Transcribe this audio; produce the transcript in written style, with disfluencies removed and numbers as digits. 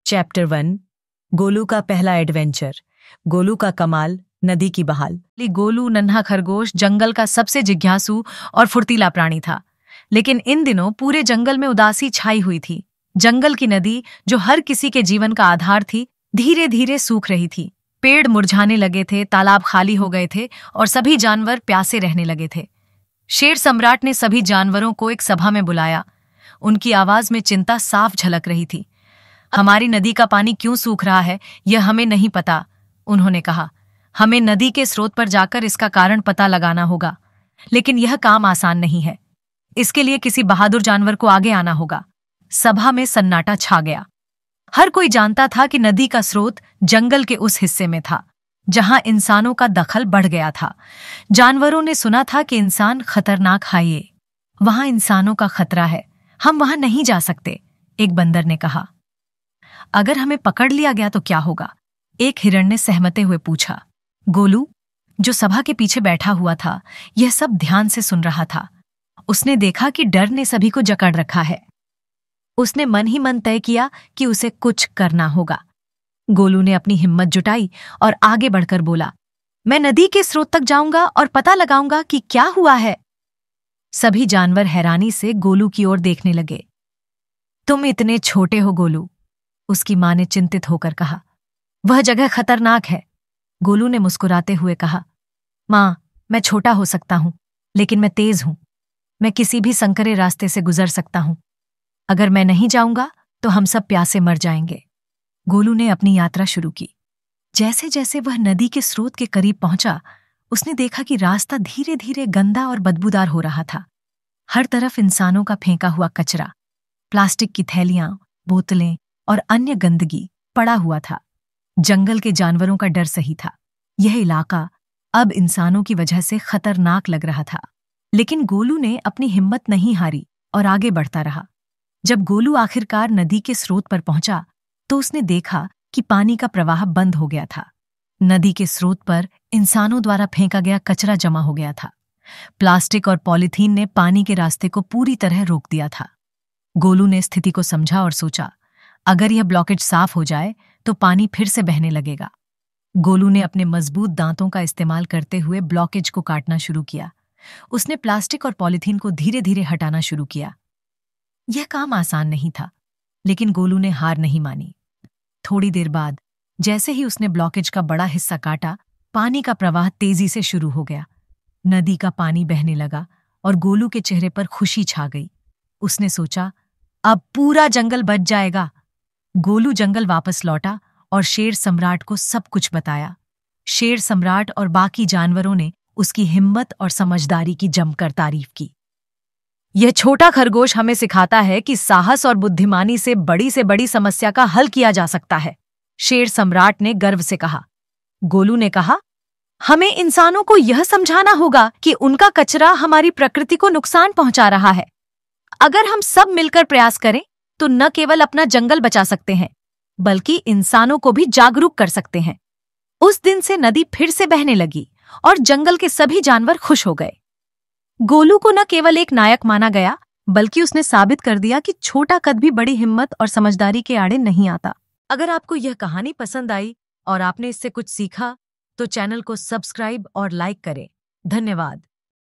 Chapter 1 Golu का पहला adventure. Golu का कमाल, नदी की बहाल। गोलू नन्हा खरगोश जंगल का सबसे जिज्ञासु और फुर्तीला प्राणी था। लेकिन इन दिनों पूरे जंगल में उदासी छाई हुई थी। जंगल की नदी, जो हर किसी के जीवन का आधार थी, धीरे धीरे सूख रही थी। पेड़ मुरझाने लगे थे, तालाब खाली हो गए थे और सभी जानवर प्यासे रहने लगे थे। शेर सम्राट ने सभी जानवरों को एक सभा में बुलाया। उनकी आवाज में चिंता साफ झलक रही थी। हमारी नदी का पानी क्यों सूख रहा है, यह हमें नहीं पता, उन्होंने कहा। हमें नदी के स्रोत पर जाकर इसका कारण पता लगाना होगा। लेकिन यह काम आसान नहीं है। इसके लिए किसी बहादुर जानवर को आगे आना होगा। सभा में सन्नाटा छा गया। हर कोई जानता था कि नदी का स्रोत जंगल के उस हिस्से में था जहां इंसानों का दखल बढ़ गया था। जानवरों ने सुना था कि इंसान खतरनाक है, वहां इंसानों का खतरा है, हम वहां नहीं जा सकते, एक बंदर ने कहा। अगर हमें पकड़ लिया गया तो क्या होगा, एक हिरण ने सहमते हुए पूछा। गोलू, जो सभा के पीछे बैठा हुआ था, यह सब ध्यान से सुन रहा था। उसने देखा कि डर ने सभी को जकड़ रखा है। उसने मन ही मन तय किया कि उसे कुछ करना होगा। गोलू ने अपनी हिम्मत जुटाई और आगे बढ़कर बोला, मैं नदी के स्रोत तक जाऊंगा और पता लगाऊंगा कि क्या हुआ है। सभी जानवर हैरानी से गोलू की ओर देखने लगे। तुम इतने छोटे हो गोलू, उसकी मां ने चिंतित होकर कहा। वह जगह खतरनाक है, गोलू ने मुस्कुराते हुए कहा। मां, मैं छोटा हो सकता हूं, लेकिन मैं तेज हूं। मैं किसी भी संकरे रास्ते से गुजर सकता हूं। अगर मैं नहीं जाऊंगा तो हम सब प्यासे मर जाएंगे। गोलू ने अपनी यात्रा शुरू की। जैसे जैसे वह नदी के स्रोत के करीब पहुंचा, उसने देखा कि रास्ता धीरे धीरे गंदा और बदबूदार हो रहा था। हर तरफ इंसानों का फेंका हुआ कचरा, प्लास्टिक की थैलियां, बोतलें और अन्य गंदगी पड़ा हुआ था। जंगल के जानवरों का डर सही था। यह इलाका अब इंसानों की वजह से खतरनाक लग रहा था। लेकिन गोलू ने अपनी हिम्मत नहीं हारी और आगे बढ़ता रहा। जब गोलू आखिरकार नदी के स्रोत पर पहुंचा तो उसने देखा कि पानी का प्रवाह बंद हो गया था। नदी के स्रोत पर इंसानों द्वारा फेंका गया कचरा जमा हो गया था। प्लास्टिक और पॉलीथीन ने पानी के रास्ते को पूरी तरह रोक दिया था। गोलू ने स्थिति को समझा और सोचा, अगर यह ब्लॉकेज साफ हो जाए तो पानी फिर से बहने लगेगा। गोलू ने अपने मजबूत दांतों का इस्तेमाल करते हुए ब्लॉकेज को काटना शुरू किया। उसने प्लास्टिक और पॉलीथीन को धीरे धीरे हटाना शुरू किया। यह काम आसान नहीं था, लेकिन गोलू ने हार नहीं मानी। थोड़ी देर बाद जैसे ही उसने ब्लॉकेज का बड़ा हिस्सा काटा, पानी का प्रवाह तेजी से शुरू हो गया। नदी का पानी बहने लगा और गोलू के चेहरे पर खुशी छा गई। उसने सोचा, अब पूरा जंगल बच जाएगा। गोलू जंगल वापस लौटा और शेर सम्राट को सब कुछ बताया। शेर सम्राट और बाकी जानवरों ने उसकी हिम्मत और समझदारी की जमकर तारीफ की। यह छोटा खरगोश हमें सिखाता है कि साहस और बुद्धिमानी से बड़ी समस्या का हल किया जा सकता है, शेर सम्राट ने गर्व से कहा। गोलू ने कहा, हमें इंसानों को यह समझाना होगा कि उनका कचरा हमारी प्रकृति को नुकसान पहुंचा रहा है। अगर हम सब मिलकर प्रयास करें तो न केवल अपना जंगल बचा सकते हैं, बल्कि इंसानों को भी जागरूक कर सकते हैं। उस दिन से नदी फिर से बहने लगी और जंगल के सभी जानवर खुश हो गए। गोलू को न केवल एक नायक माना गया, बल्कि उसने साबित कर दिया कि छोटा कद भी बड़ी हिम्मत और समझदारी के आड़े नहीं आता। अगर आपको यह कहानी पसंद आई और आपने इससे कुछ सीखा तो चैनल को सब्सक्राइब और लाइक करें। धन्यवाद।